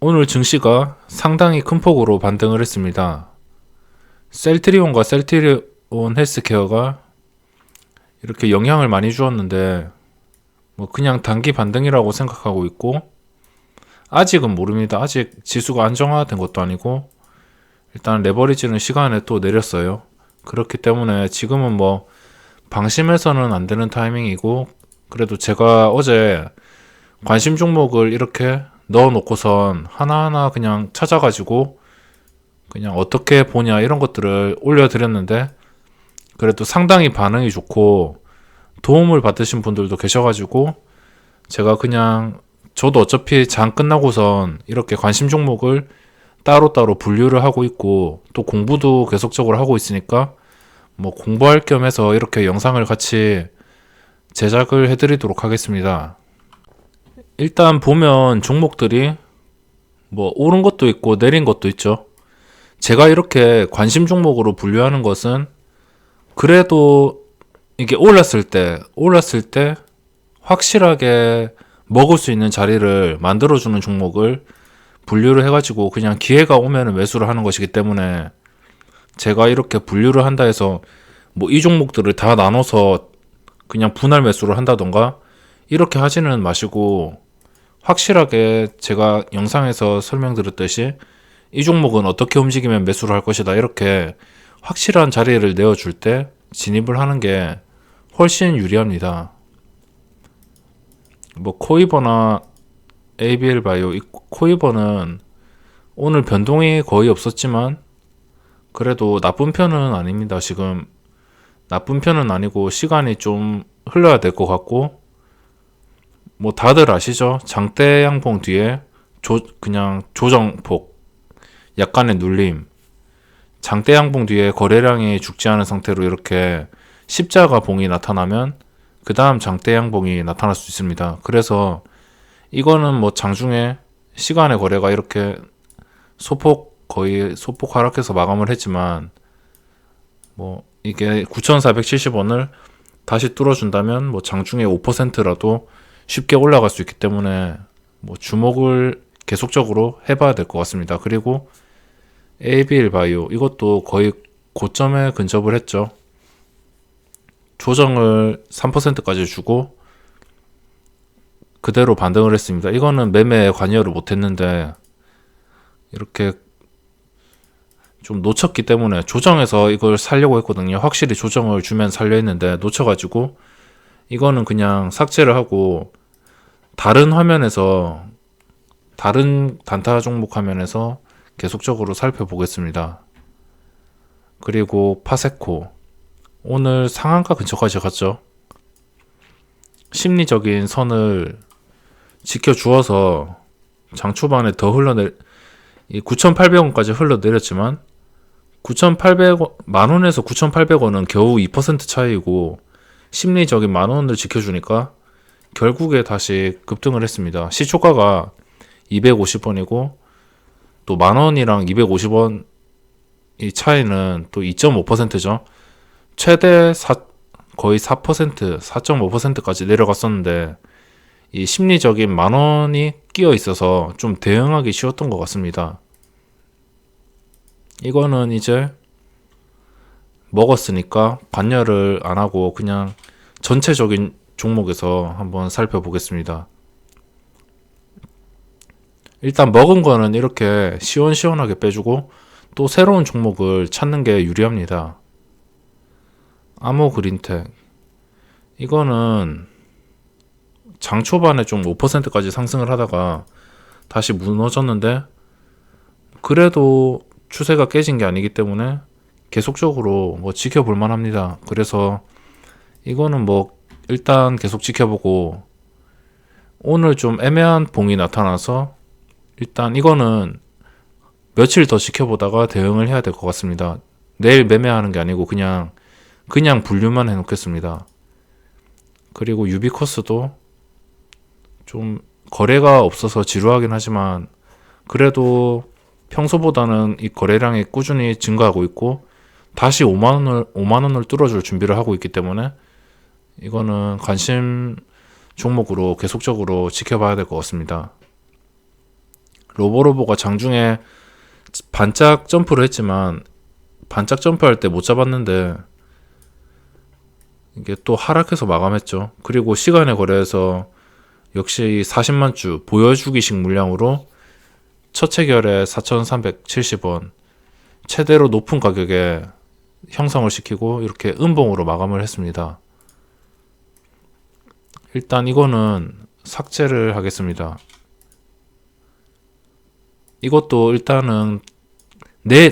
오늘 증시가 상당히 큰 폭으로 반등을 했습니다. 셀트리온과 셀트리온 헬스케어가 이렇게 영향을 많이 주었는데 뭐 그냥 단기 반등이라고 생각하고 있고, 아직은 모릅니다. 아직 지수가 안정화된 것도 아니고 일단 레버리지는 시간에 또 내렸어요. 그렇기 때문에 지금은 뭐 방심해서는 안 되는 타이밍이고, 그래도 제가 어제 관심 종목을 이렇게 넣어놓고선 하나하나 그냥 찾아가지고 그냥 어떻게 보냐 이런 것들을 올려드렸는데, 그래도 상당히 반응이 좋고 도움을 받으신 분들도 계셔가지고 제가 그냥, 저도 어차피 장 끝나고선 이렇게 관심 종목을 따로따로 분류를 하고 있고 또 공부도 계속적으로 하고 있으니까 뭐 공부할 겸 해서 이렇게 영상을 같이 제작을 해드리도록 하겠습니다. 일단 보면 종목들이 뭐 오른 것도 있고 내린 것도 있죠. 제가 이렇게 관심 종목으로 분류하는 것은 그래도 이게 올랐을 때 확실하게 먹을 수 있는 자리를 만들어주는 종목을 분류를 해가지고 그냥 기회가 오면 매수를 하는 것이기 때문에, 제가 이렇게 분류를 한다 해서 뭐 이 종목들을 다 나눠서 그냥 분할 매수를 한다던가 이렇게 하지는 마시고, 확실하게 제가 영상에서 설명드렸듯이 이 종목은 어떻게 움직이면 매수를 할 것이다, 이렇게 확실한 자리를 내어줄 때 진입을 하는 게 훨씬 유리합니다. 뭐 코이버나 ABL 바이오, 이 코이버는 오늘 변동이 거의 없었지만 그래도 나쁜 편은 아닙니다. 지금 나쁜 편은 아니고 시간이 좀 흘러야 될 것 같고, 뭐 다들 아시죠? 장대 양봉 뒤에 그냥 조정폭, 약간의 눌림, 장대 양봉 뒤에 거래량이 죽지 않은 상태로 이렇게 십자가 봉이 나타나면 그 다음 장대 양봉이 나타날 수 있습니다. 그래서 이거는 뭐 장중에 시간의 거래가 이렇게 거의 소폭 하락해서 마감을 했지만, 뭐 이게 9,470원을 다시 뚫어준다면 뭐 장중에 5%라도 쉽게 올라갈 수 있기 때문에 뭐 주목을 계속적으로 해봐야 될 것 같습니다. 그리고 ABL 바이오, 이것도 거의 고점에 근접을 했죠. 조정을 3%까지 주고 그대로 반등을 했습니다. 이거는 매매에 관여를 못했는데 이렇게 좀 놓쳤기 때문에 조정해서 이걸 살려고 했거든요. 확실히 조정을 주면 살려 했는데 놓쳐가지고 이거는 그냥 삭제를 하고 다른 화면에서, 다른 단타 종목 화면에서 계속적으로 살펴보겠습니다. 그리고 파세코, 오늘 상한가 근처까지 갔죠. 심리적인 선을 지켜주어서 장 초반에 더 9,800원까지 흘러내렸지만 9,800원, 만원에서 9,800원은 겨우 2% 차이고 심리적인 만원을 지켜주니까 결국에 다시 급등을 했습니다. 시초가가 250원이고 또 만원이랑 250원 이 차이는 또 2.5%죠. 거의 4%, 4.5%까지 내려갔었는데 이 심리적인 만원이 끼어 있어서 좀 대응하기 쉬웠던 것 같습니다. 이거는 이제 먹었으니까 관여를 안 하고 그냥 전체적인 종목에서 한번 살펴보겠습니다. 일단 먹은 거는 이렇게 시원시원하게 빼주고 또 새로운 종목을 찾는 게 유리합니다. 아모그린텍, 이거는 장 초반에 좀 5%까지 상승을 하다가 다시 무너졌는데 그래도 추세가 깨진 게 아니기 때문에 계속적으로 뭐 지켜볼 만합니다. 그래서 이거는 뭐 일단 계속 지켜보고, 오늘 좀 애매한 봉이 나타나서 일단 이거는 며칠 더 지켜보다가 대응을 해야 될 것 같습니다. 내일 매매하는 게 아니고 그냥 분류만 해놓겠습니다. 그리고 유비코스도 좀 거래가 없어서 지루하긴 하지만 그래도 평소보다는 이 거래량이 꾸준히 증가하고 있고 다시 5만원을 뚫어줄 준비를 하고 있기 때문에 이거는 관심 종목으로 계속적으로 지켜봐야 될 것 같습니다. 로보로보가 장중에 반짝 점프를 했지만 반짝 점프할 때 못 잡았는데 이게 또 하락해서 마감했죠. 그리고 시간의 거래에서 역시 40만 주 보여주기식 물량으로 첫 체결에 4,370원 최대로 높은 가격에 형성을 시키고 이렇게 음봉으로 마감을 했습니다. 일단 이거는 삭제를 하겠습니다. 이것도 일단은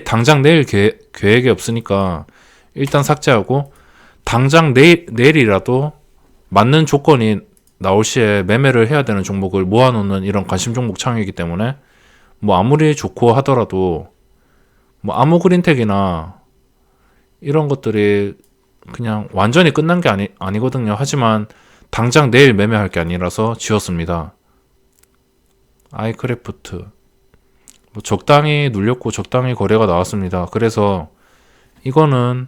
당장 내일 계획이 없으니까 일단 삭제하고, 당장 내일이라도 맞는 조건이 나올 시에 매매를 해야 되는 종목을 모아놓는 이런 관심 종목 창이기 때문에 뭐 아무리 좋고 하더라도 뭐 아모그린텍이나 이런 것들이 그냥 완전히 끝난 게 아니거든요. 하지만 당장 내일 매매할 게 아니라서 지웠습니다. 아이크래프트 뭐 적당히 눌렸고 적당히 거래가 나왔습니다. 그래서 이거는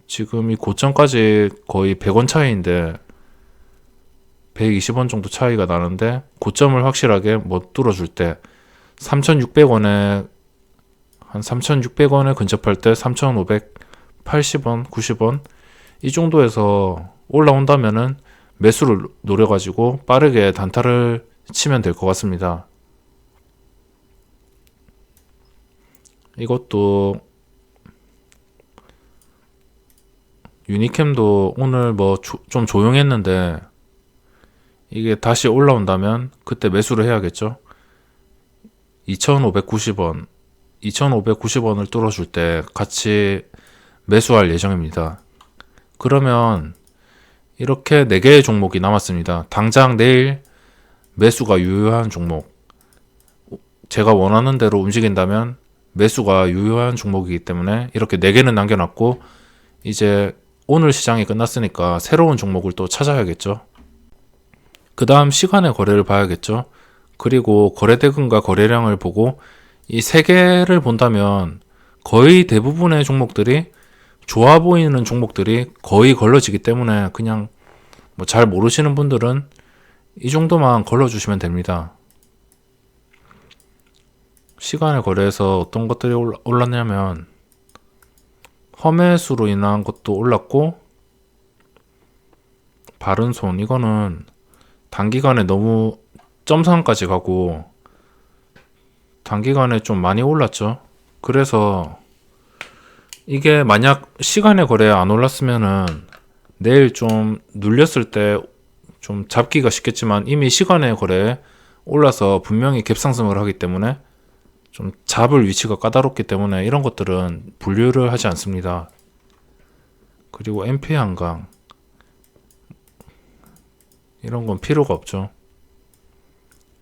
지금 이 고점까지 거의 100원 차이인데 120원 정도 차이가 나는데, 고점을 확실하게 못 뚫어줄 때 3,600원에 한 3,600원에 근접할 때 3,580원, 90원 이 정도에서 올라온다면은 매수를 노려가지고 빠르게 단타를 치면 될 것 같습니다. 이것도 유니캠도 오늘 뭐 좀 조용했는데 이게 다시 올라온다면 그때 매수를 해야겠죠. 2,590원 2,590원을 뚫어줄 때 같이 매수할 예정입니다. 그러면 이렇게 4개의 종목이 남았습니다. 당장 내일 매수가 유효한 종목, 제가 원하는 대로 움직인다면 매수가 유효한 종목이기 때문에 이렇게 4개는 남겨놨고, 이제 오늘 시장이 끝났으니까 새로운 종목을 또 찾아야겠죠. 그 다음 시간의 거래를 봐야겠죠. 그리고 거래대금과 거래량을 보고 이 3개를 본다면 거의 대부분의 종목들이, 좋아 보이는 종목들이 거의 걸러지기 때문에 그냥 뭐 잘 모르시는 분들은 이 정도만 걸러주시면 됩니다. 시간의 거래에서 어떤 것들이 올랐냐면 험해수로 인한 것도 올랐고, 바른손 이거는 단기간에 너무 점상까지 가고 단기간에 좀 많이 올랐죠. 그래서 이게 만약 시간의 거래에 안 올랐으면은 내일 좀 눌렸을 때 좀 잡기가 쉽겠지만 이미 시간의 거래에 올라서 분명히 갭상승을 하기 때문에 좀 잡을 위치가 까다롭기 때문에 이런 것들은 분류를 하지 않습니다. 그리고 MP 한강 이런 건 필요가 없죠.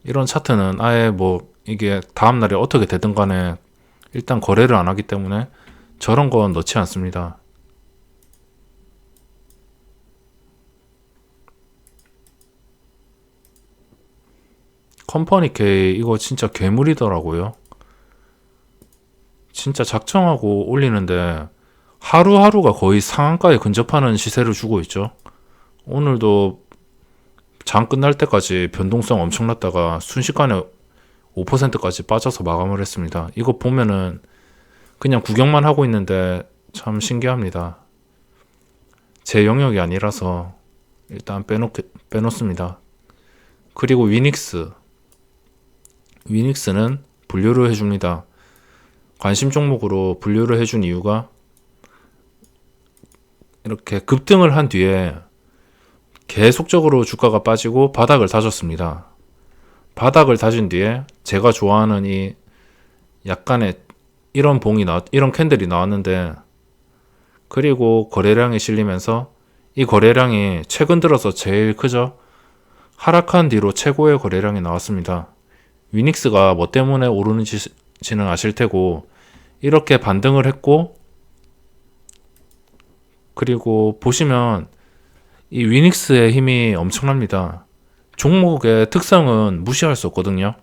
이런 차트는 아예 뭐 이게 다음날에 어떻게 되든 간에 일단 거래를 안 하기 때문에 저런 건 넣지 않습니다. 컴퍼니 K 이거 진짜 괴물이더라고요. 진짜 작정하고 올리는데 하루하루가 거의 상한가에 근접하는 시세를 주고 있죠. 오늘도 장 끝날 때까지 변동성 엄청났다가 순식간에 5%까지 빠져서 마감을 했습니다. 이거 보면은 그냥 구경만 하고 있는데 참 신기합니다. 제 영역이 아니라서 일단 빼놓습니다. 그리고 위닉스는 분류를 해줍니다. 관심 종목으로 분류를 해준 이유가 이렇게 급등을 한 뒤에 계속적으로 주가가 빠지고 바닥을 다졌습니다. 바닥을 다진 뒤에 제가 좋아하는 이 약간의 이런 이런 캔들이 나왔는데, 그리고 거래량이 실리면서 이 거래량이 최근 들어서 제일 크죠. 하락한 뒤로 최고의 거래량이 나왔습니다. 위닉스가 뭐 때문에 오르는지는 아실 테고, 이렇게 반등을 했고, 그리고 보시면 이 위닉스의 힘이 엄청납니다. 종목의 특성은 무시할 수 없거든요.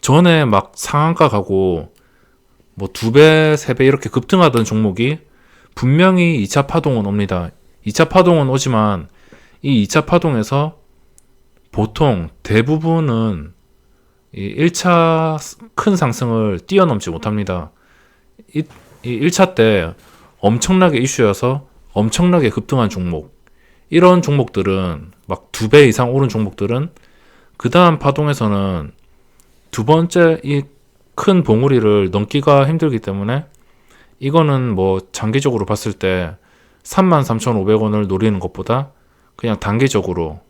전에 막 상한가 가고 뭐 2배, 3배 이렇게 급등하던 종목이 분명히 2차 파동은 옵니다. 2차 파동은 오지만 이 2차 파동에서 보통 대부분은 이 1차 큰 상승을 뛰어넘지 못합니다. 이 1차 때 엄청나게 이슈여서 엄청나게 급등한 종목, 이런 종목들은 막 2배 이상 오른 종목들은 그 다음 파동에서는 두 번째 이 큰 봉우리를 넘기가 힘들기 때문에 이거는 뭐 장기적으로 봤을 때 33,500원을 노리는 것보다 그냥 단기적으로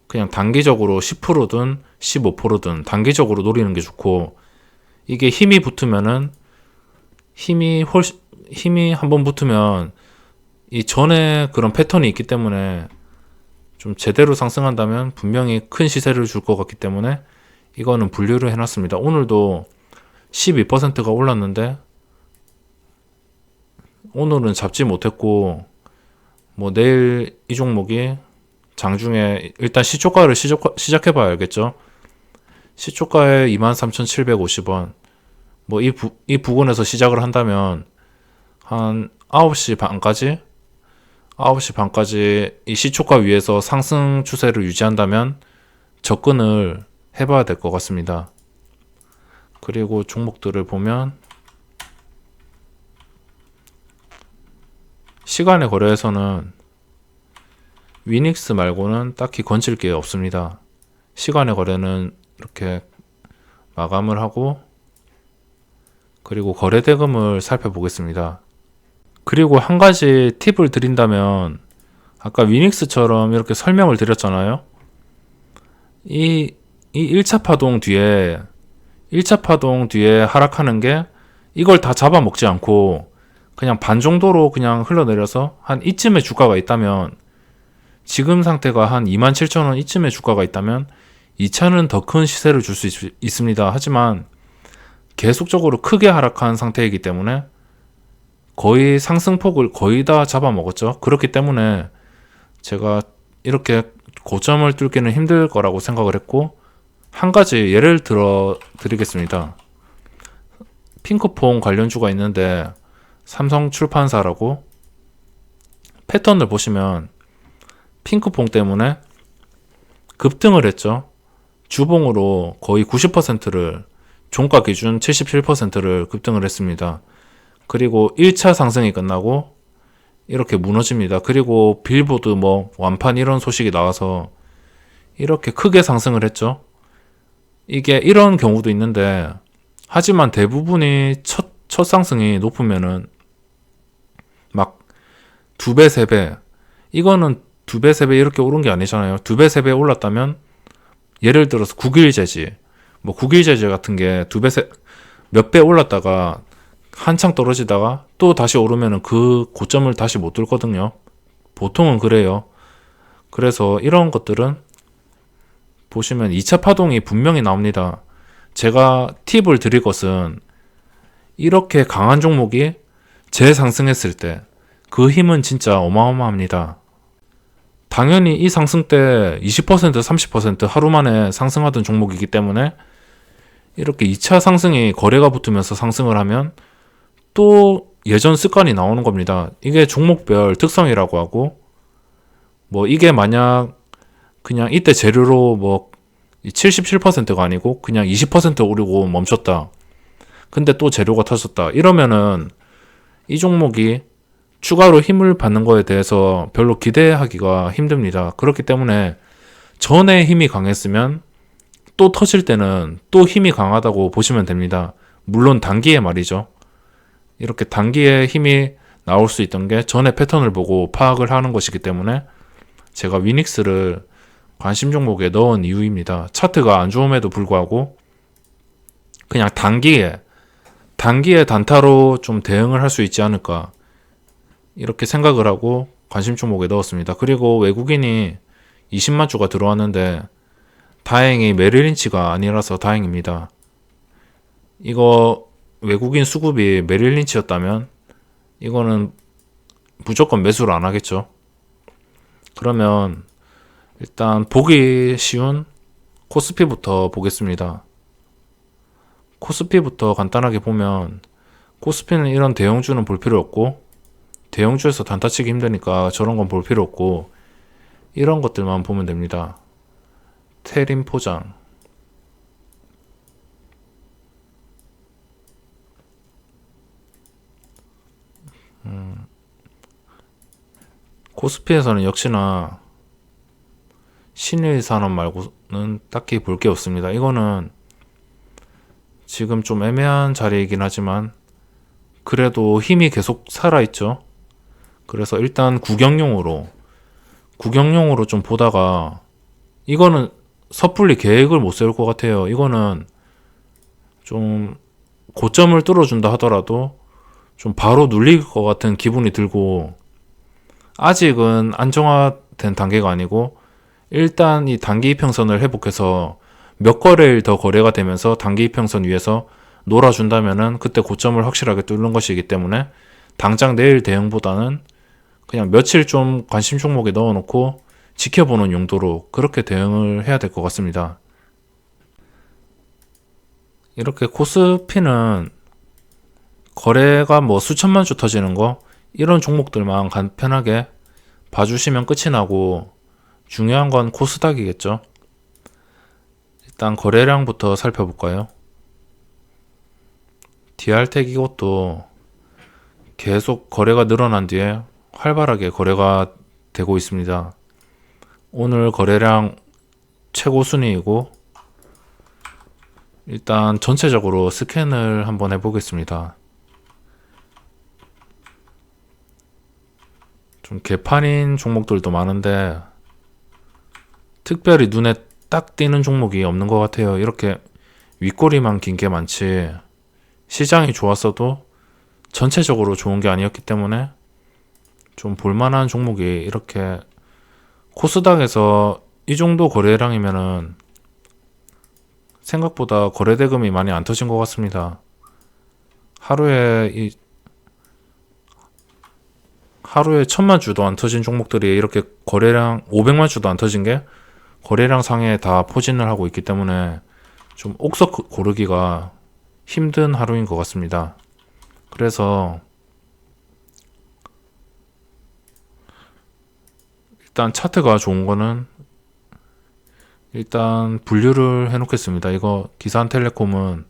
10%든 15%든 단기적으로 노리는 게 좋고, 이게 힘이 붙으면은 힘이 한번 붙으면 이 전에 그런 패턴이 있기 때문에 좀 제대로 상승한다면 분명히 큰 시세를 줄 것 같기 때문에 이거는 분류를 해놨습니다. 오늘도 12%가 올랐는데 오늘은 잡지 못했고, 뭐 내일 이 종목이 장중에 일단 시초가를 시작해봐야 알겠죠. 시초가에 23,750원, 뭐 이 부근에서 시작을 한다면 한 9시 반까지 이 시초가 위에서 상승 추세를 유지한다면 접근을 해봐야 될 것 같습니다. 그리고 종목들을 보면 시간의 거래에서는 위닉스 말고는 딱히 건질 게 없습니다. 시간의 거래는 이렇게 마감을 하고, 그리고 거래 대금을 살펴보겠습니다. 그리고 한 가지 팁을 드린다면, 아까 위닉스처럼 이렇게 설명을 드렸잖아요. 이 1차 파동 뒤에 하락하는 게 이걸 다 잡아먹지 않고 그냥 반 정도로 그냥 흘러내려서 한 이쯤의 주가가 있다면, 지금 상태가 한 27,000원 이쯤의 주가가 있다면 2차는 더 큰 시세를 줄 수 있습니다. 하지만 계속적으로 크게 하락한 상태이기 때문에 거의 상승폭을 거의 다 잡아먹었죠. 그렇기 때문에 제가 이렇게 고점을 뚫기는 힘들 거라고 생각을 했고, 한 가지 예를 들어 드리겠습니다. 핑크퐁 관련주가 있는데 삼성출판사라고, 패턴을 보시면 핑크퐁 때문에 급등을 했죠. 주봉으로 거의 90%를, 종가 기준 77%를 급등을 했습니다. 그리고 1차 상승이 끝나고 이렇게 무너집니다. 그리고 빌보드 뭐 완판 이런 소식이 나와서 이렇게 크게 상승을 했죠. 이게 이런 경우도 있는데, 하지만 대부분이 첫 상승이 높으면은 막 2배, 3배, 이거는 2배, 3배 이렇게 오른 게 아니잖아요. 2배, 3배 올랐다면, 예를 들어서 국일제지, 뭐 국일제지 같은 게 몇 배 올랐다가 한창 떨어지다가 또 다시 오르면은 그 고점을 다시 못 뚫거든요. 보통은 그래요. 그래서 이런 것들은 보시면 2차 파동이 분명히 나옵니다. 제가 팁을 드릴 것은, 이렇게 강한 종목이 재상승했을 때 그 힘은 진짜 어마어마합니다. 당연히 이 상승 때 20%, 30% 하루 만에 상승하던 종목이기 때문에 이렇게 2차 상승이 거래가 붙으면서 상승을 하면 또 예전 습관이 나오는 겁니다. 이게 종목별 특성이라고 하고, 뭐 이게 만약 그냥 이때 재료로 뭐 77%가 아니고 그냥 20% 오르고 멈췄다. 근데 또 재료가 터졌다. 이러면은 이 종목이 추가로 힘을 받는 거에 대해서 별로 기대하기가 힘듭니다. 그렇기 때문에 전에 힘이 강했으면 또 터질 때는 또 힘이 강하다고 보시면 됩니다. 물론 단기에 말이죠. 이렇게 단기에 힘이 나올 수 있던 게 전에 패턴을 보고 파악을 하는 것이기 때문에 제가 위닉스를 관심 종목에 넣은 이유입니다. 차트가 안 좋음에도 불구하고 그냥 단기에 단타로 좀 대응을 할 수 있지 않을까, 이렇게 생각을 하고 관심 종목에 넣었습니다. 그리고 외국인이 20만 주가 들어왔는데 다행히 메릴린치가 아니라서 다행입니다. 이거 외국인 수급이 메릴린치였다면 이거는 무조건 매수를 안 하겠죠. 그러면 일단 보기 쉬운 코스피부터 보겠습니다. 코스피부터 간단하게 보면, 코스피는 이런 대형주는 볼 필요 없고, 대형주에서 단타치기 힘드니까 저런 건 볼 필요 없고, 이런 것들만 보면 됩니다. 테림 포장, 코스피에서는 역시나 신일산업 말고는 딱히 볼 게 없습니다. 이거는 지금 좀 애매한 자리이긴 하지만 그래도 힘이 계속 살아있죠. 그래서 일단 구경용으로 좀 보다가, 이거는 섣불리 계획을 못 세울 것 같아요. 이거는 좀 고점을 뚫어준다 하더라도 좀 바로 눌릴 것 같은 기분이 들고, 아직은 안정화된 단계가 아니고 일단 이 단기 이평선을 회복해서 몇 거래일 더 거래가 되면서 단기 이평선 위에서 놀아준다면은 그때 고점을 확실하게 뚫는 것이기 때문에 당장 내일 대응보다는 그냥 며칠 좀 관심 종목에 넣어놓고 지켜보는 용도로 그렇게 대응을 해야 될 것 같습니다. 이렇게 코스피는 거래가 뭐 수천만 주 터지는 거, 이런 종목들만 간편하게 봐주시면 끝이 나고, 중요한 건 코스닥이겠죠. 일단 거래량부터 살펴볼까요? DR텍 이것도 계속 거래가 늘어난 뒤에 활발하게 거래가 되고 있습니다. 오늘 거래량 최고 순위이고, 일단 전체적으로 스캔을 한번 해보겠습니다. 좀 개판인 종목들도 많은데 특별히 눈에 딱 띄는 종목이 없는 것 같아요. 이렇게 윗꼬리만 긴 게 많지, 시장이 좋았어도 전체적으로 좋은 게 아니었기 때문에 좀 볼만한 종목이, 이렇게 코스닥에서 이 정도 거래량이면은 생각보다 거래대금이 많이 안 터진 것 같습니다. 하루에 1000만 주도 안 터진 종목들이 이렇게 거래량 500만 주도 안 터진 게 거래량 상에 다 포진을 하고 있기 때문에 좀 옥석 고르기가 힘든 하루인 것 같습니다. 그래서 일단 차트가 좋은 거는 일단 분류를 해 놓겠습니다. 이거 기산텔레콤은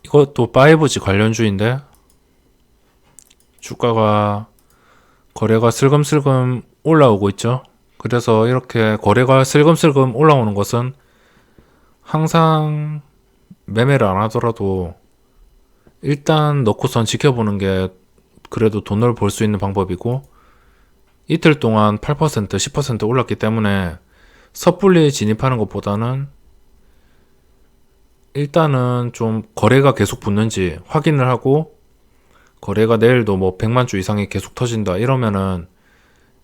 이것도 5G 관련주인데 주가가 거래가 슬금슬금 올라오고 있죠. 그래서 이렇게 거래가 슬금슬금 올라오는 것은 항상 매매를 안 하더라도 일단 넣고선 지켜보는 게 그래도 돈을 벌 수 있는 방법이고, 이틀 동안 8%, 10% 올랐기 때문에 섣불리 진입하는 것보다는 일단은 좀 거래가 계속 붙는지 확인을 하고, 거래가 내일도 뭐 100만 주 이상이 계속 터진다 이러면은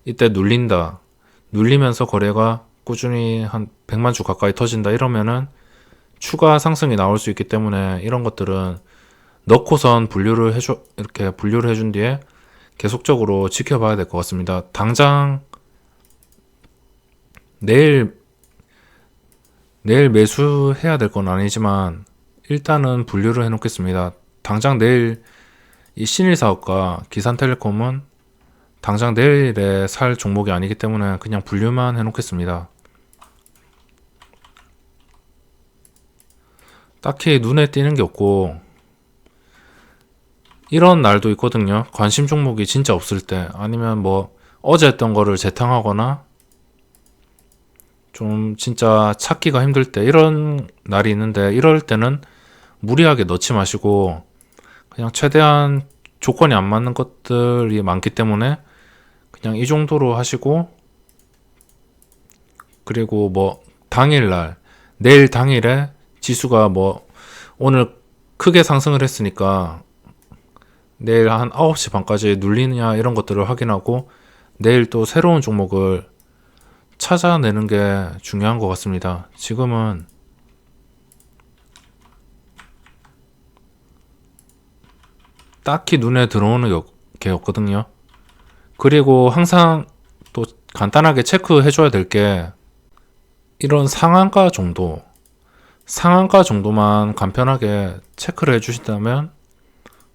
이때 눌리면서 거래가 꾸준히 한 100만 주 가까이 터진다 이러면은 추가 상승이 나올 수 있기 때문에, 이런 것들은 넣고선 이렇게 분류를 해준 뒤에 계속적으로 지켜봐야 될 것 같습니다. 당장 내일 매수해야 될 건 아니지만 일단은 분류를 해 놓겠습니다. 당장 내일 이 신일사업과 기산텔레콤은 당장 내일에 살 종목이 아니기 때문에 그냥 분류만 해 놓겠습니다. 딱히 눈에 띄는 게 없고, 이런 날도 있거든요. 관심 종목이 진짜 없을 때, 아니면 뭐 어제 했던 거를 재탕하거나 좀 진짜 찾기가 힘들 때, 이런 날이 있는데, 이럴 때는 무리하게 넣지 마시고 그냥 최대한 조건이 안 맞는 것들이 많기 때문에 그냥 이 정도로 하시고, 그리고 뭐 당일날, 내일 당일에 지수가 뭐 오늘 크게 상승을 했으니까 내일 한 9시 반까지 눌리느냐 이런 것들을 확인하고 내일 또 새로운 종목을 찾아내는 게 중요한 것 같습니다. 지금은 딱히 눈에 들어오는 게 없거든요. 그리고 항상 또 간단하게 체크해 줘야 될 게, 이런 상한가 정도만 간편하게 체크를 해 주신다면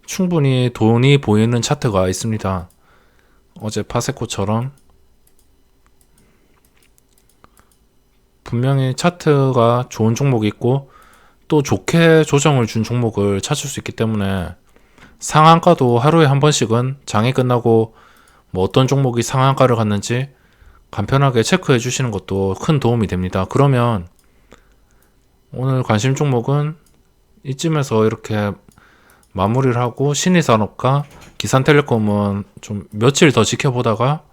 충분히 돈이 보이는 차트가 있습니다. 어제 파세코처럼 분명히 차트가 좋은 종목이 있고 또 좋게 조정을 준 종목을 찾을 수 있기 때문에 상한가도 하루에 한 번씩은 장이 끝나고 뭐 어떤 종목이 상한가를 갔는지 간편하게 체크해 주시는 것도 큰 도움이 됩니다. 그러면 오늘 관심 종목은 이쯤에서 이렇게 마무리를 하고, 신희산업과 기산텔레콤은 좀 며칠 더 지켜보다가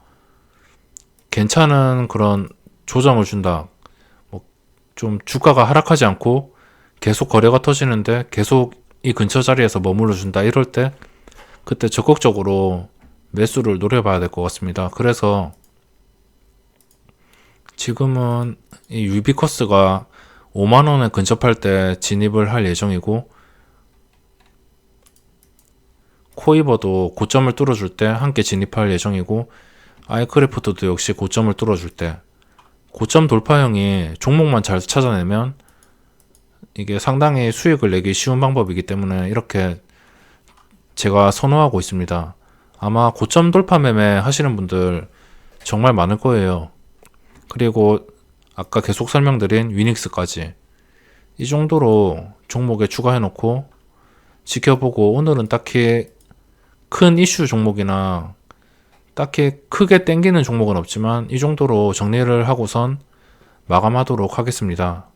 괜찮은 그런 조정을 준다, 뭐 좀 주가가 하락하지 않고 계속 거래가 터지는데 계속 이 근처 자리에서 머물러 준다, 이럴 때 그때 적극적으로 매수를 노려봐야 될 것 같습니다. 그래서 지금은 이 유비커스가 5만원에 근접할 때 진입을 할 예정이고, 코이버도 고점을 뚫어줄 때 함께 진입할 예정이고, 아이크래프트도 역시 고점을 뚫어줄 때, 고점 돌파형이 종목만 잘 찾아내면 이게 상당히 수익을 내기 쉬운 방법이기 때문에 이렇게 제가 선호하고 있습니다. 아마 고점 돌파 매매 하시는 분들 정말 많을 거예요. 그리고 아까 계속 설명드린 위닉스까지 이 정도로 종목에 추가해놓고 지켜보고, 오늘은 딱히 큰 이슈 종목이나 딱히 크게 땡기는 종목은 없지만 이 정도로 정리를 하고선 마감하도록 하겠습니다.